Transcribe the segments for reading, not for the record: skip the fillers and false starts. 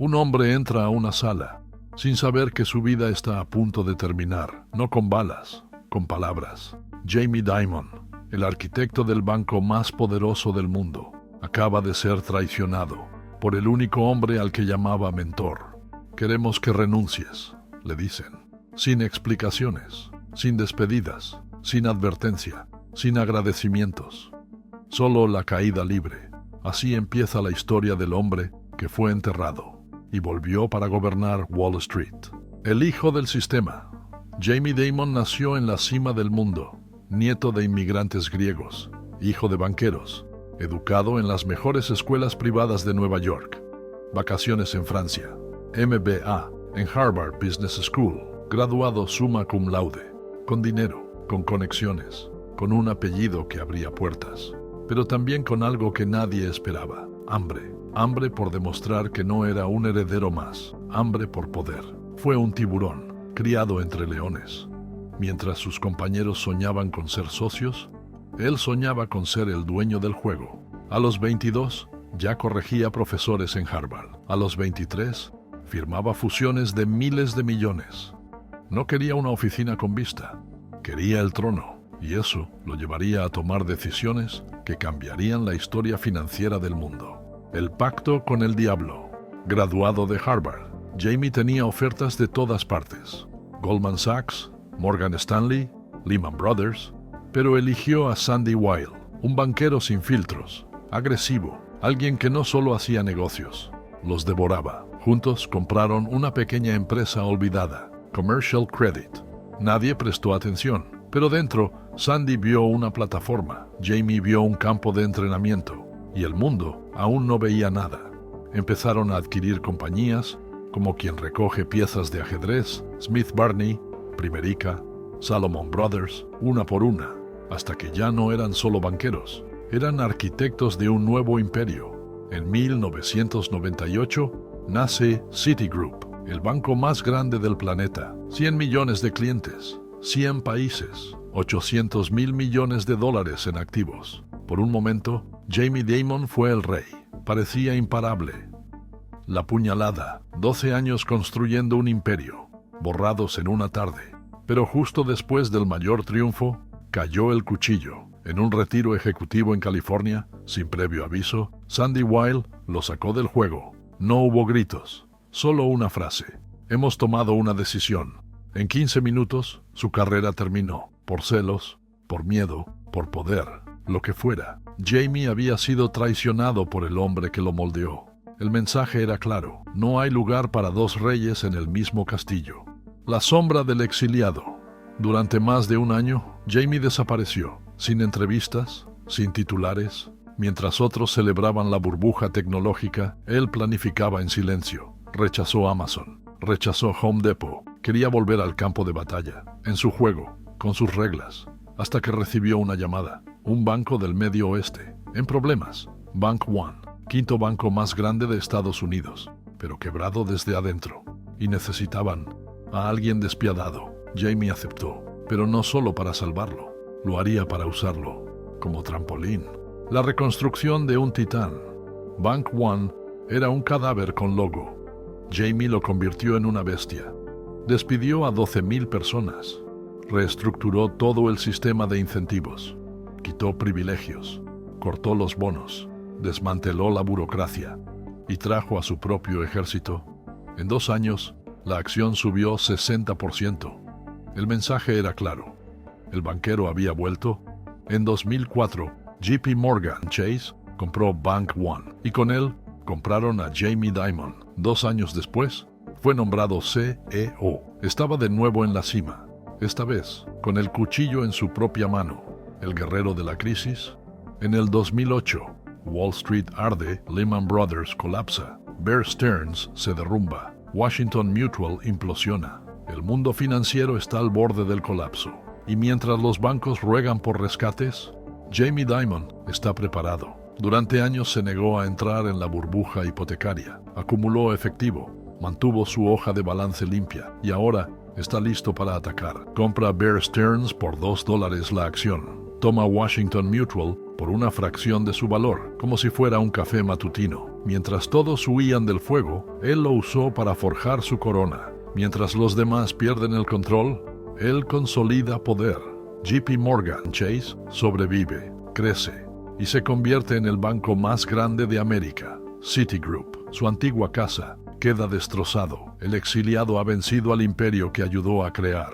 Un hombre entra a una sala, sin saber que su vida está a punto de terminar, no con balas, con palabras. Jamie Dimon, el arquitecto del banco más poderoso del mundo, acaba de ser traicionado por el único hombre al que llamaba mentor. Queremos que renuncies, le dicen, sin explicaciones, sin despedidas, sin advertencia, sin agradecimientos. Solo la caída libre. Así empieza la historia del hombre que fue enterrado y volvió para gobernar Wall Street. El hijo del sistema. Jamie Dimon nació en la cima del mundo, nieto de inmigrantes griegos, hijo de banqueros, educado en las mejores escuelas privadas de Nueva York, vacaciones en Francia, MBA en Harvard Business School, graduado summa cum laude, con dinero, con conexiones, con un apellido que abría puertas, pero también con algo que nadie esperaba: hambre. Hambre por demostrar que no era un heredero más, hambre por poder. Fue un tiburón, criado entre leones. Mientras sus compañeros soñaban con ser socios, él soñaba con ser el dueño del juego. A los 22, ya corregía profesores en Harvard. A los 23, firmaba fusiones de miles de millones. No quería una oficina con vista, quería el trono, y eso lo llevaría a tomar decisiones que cambiarían la historia financiera del mundo. El pacto con el diablo. Graduado de Harvard, Jamie tenía ofertas de todas partes: Goldman Sachs, Morgan Stanley, Lehman Brothers, pero eligió a Sandy Weill, un banquero sin filtros, agresivo, alguien que no solo hacía negocios, los devoraba. Juntos compraron una pequeña empresa olvidada, Commercial Credit. Nadie prestó atención, pero dentro, Sandy vio una plataforma, Jamie vio un campo de entrenamiento, y el mundo aún no veía nada. Empezaron a adquirir compañías como quien recoge piezas de ajedrez, Smith Barney, Primerica, Salomon Brothers, una por una, hasta que ya no eran solo banqueros, eran arquitectos de un nuevo imperio. En 1998 nace Citigroup, el banco más grande del planeta, 100 millones de clientes, 100 países, 800.000 millones de dólares en activos. Por un momento, Jamie Dimon fue el rey. Parecía imparable. La puñalada, 12 años construyendo un imperio, borrados en una tarde. Pero justo después del mayor triunfo, cayó el cuchillo. En un retiro ejecutivo en California, sin previo aviso, Sandy Weill lo sacó del juego. No hubo gritos, solo una frase: hemos tomado una decisión. En 15 minutos, su carrera terminó. Por celos, por miedo, por poder, lo que fuera. Jamie había sido traicionado por el hombre que lo moldeó. El mensaje era claro: no hay lugar para dos reyes en el mismo castillo. La sombra del exiliado. Durante más de un año, Jamie desapareció, sin entrevistas, sin titulares. Mientras otros celebraban la burbuja tecnológica, él planificaba en silencio. Rechazó Amazon, rechazó Home Depot. Quería volver al campo de batalla, en su juego, con sus reglas, hasta que recibió una llamada. Un banco del Medio Oeste, en problemas. Bank One, quinto banco más grande de Estados Unidos, pero quebrado desde adentro. Y necesitaban a alguien despiadado. Jamie aceptó, pero no solo para salvarlo. Lo haría para usarlo como trampolín. La reconstrucción de un titán. Bank One era un cadáver con logo. Jamie lo convirtió en una bestia. Despidió a 12.000 personas. Reestructuró todo el sistema de incentivos. Quitó privilegios. Cortó los bonos. Desmanteló la burocracia. Y trajo a su propio ejército. En 2 años, la acción subió 60%. El mensaje era claro. El banquero había vuelto. En 2004, JP Morgan Chase compró Bank One y con él compraron a Jamie Dimon. 2 años después, fue nombrado CEO. Estaba de nuevo en la cima, esta vez con el cuchillo en su propia mano. El guerrero de la crisis. En el 2008, Wall Street arde, Lehman Brothers colapsa, Bear Stearns se derrumba, Washington Mutual implosiona. El mundo financiero está al borde del colapso. Y mientras los bancos ruegan por rescates, Jamie Dimon está preparado. Durante años se negó a entrar en la burbuja hipotecaria, acumuló efectivo, mantuvo su hoja de balance limpia y ahora está listo para atacar. Compra Bear Stearns por $2 la acción. Toma Washington Mutual por una fracción de su valor, como si fuera un café matutino. Mientras todos huían del fuego, él lo usó para forjar su corona. Mientras los demás pierden el control, él consolida poder. JP Morgan Chase sobrevive, crece y se convierte en el banco más grande de América. Citigroup, su antigua casa, queda destrozado. El exiliado ha vencido al imperio que ayudó a crear.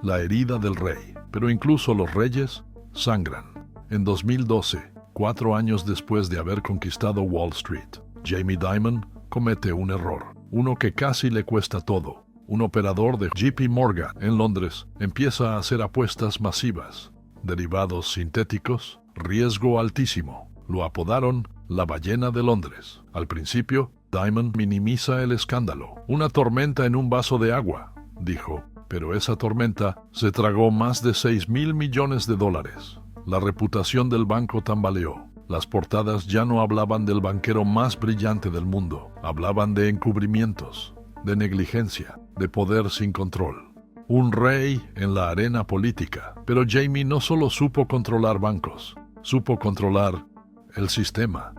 La herida del rey, pero incluso los reyes sangran. En 2012, 4 años después de haber conquistado Wall Street, Jamie Dimon comete un error, uno que casi le cuesta todo. Un operador de JP Morgan en Londres empieza a hacer apuestas masivas, derivados sintéticos, riesgo altísimo. Lo apodaron la ballena de Londres. Al principio, Dimon minimiza el escándalo. Una tormenta en un vaso de agua, dijo, pero esa tormenta se tragó más de $6,000 millones. La reputación del banco tambaleó. Las portadas ya no hablaban del banquero más brillante del mundo, hablaban de encubrimientos, de negligencia, de poder sin control. Un rey en la arena política. Pero Jamie no solo supo controlar bancos, supo controlar el sistema.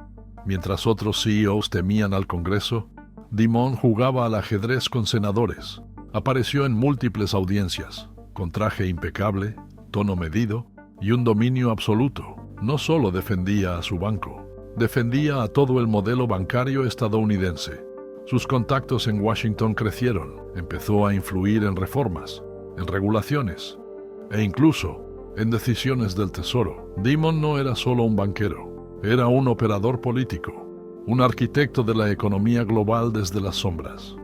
Mientras otros CEOs temían al Congreso, Dimon jugaba al ajedrez con senadores. Apareció en múltiples audiencias, con traje impecable, tono medido y un dominio absoluto. No solo defendía a su banco, defendía a todo el modelo bancario estadounidense. Sus contactos en Washington crecieron, empezó a influir en reformas, en regulaciones e incluso en decisiones del Tesoro. Dimon no era solo un banquero, era un operador político, un arquitecto de la economía global desde las sombras.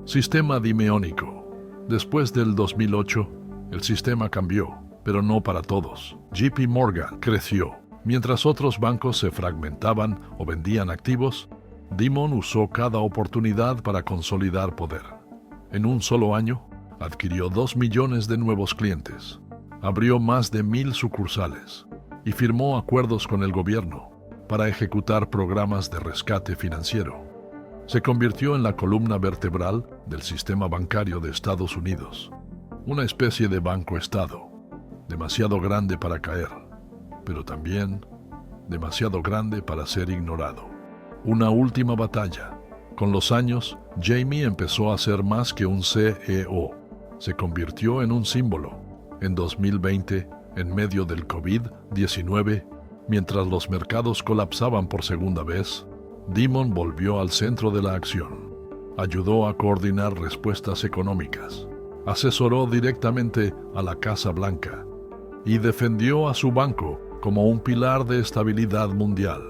Sistema dimeónico. Después del 2008, el sistema cambió, pero no para todos. JP Morgan creció. Mientras otros bancos se fragmentaban o vendían activos, Dimon usó cada oportunidad para consolidar poder. En un solo año, adquirió 2 millones de nuevos clientes, abrió más de 1,000 sucursales y firmó acuerdos con el gobierno para ejecutar programas de rescate financiero. Se convirtió en la columna vertebral del sistema bancario de Estados Unidos, una especie de banco-estado, demasiado grande para caer, pero también demasiado grande para ser ignorado. Una última batalla. Con los años, Jamie empezó a ser más que un CEO. Se convirtió en un símbolo. En 2020, en medio del COVID-19, mientras los mercados colapsaban por segunda vez, Dimon volvió al centro de la acción. Ayudó a coordinar respuestas económicas. Asesoró directamente a la Casa Blanca y defendió a su banco como un pilar de estabilidad mundial.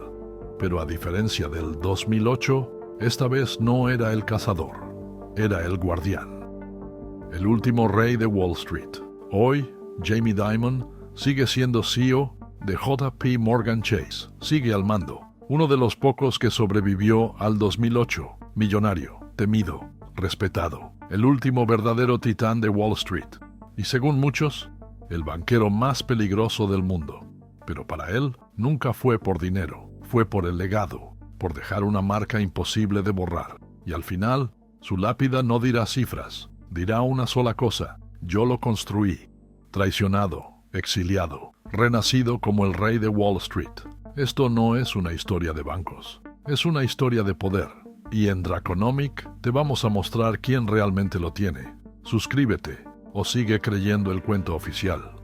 Pero a diferencia del 2008, esta vez no era el cazador, era el guardián. El último rey de Wall Street. Hoy, Jamie Dimon sigue siendo CEO de JP Morgan Chase. Sigue al mando. Uno de los pocos que sobrevivió al 2008. Millonario, temido, respetado. El último verdadero titán de Wall Street. Y según muchos, el banquero más peligroso del mundo. Pero para él, nunca fue por dinero. Fue por el legado, por dejar una marca imposible de borrar. Y al final, su lápida no dirá cifras, dirá una sola cosa: yo lo construí. Traicionado, exiliado, renacido como el rey de Wall Street. Esto no es una historia de bancos, es una historia de poder. Y en Draconomic te vamos a mostrar quién realmente lo tiene. Suscríbete o sigue creyendo el cuento oficial.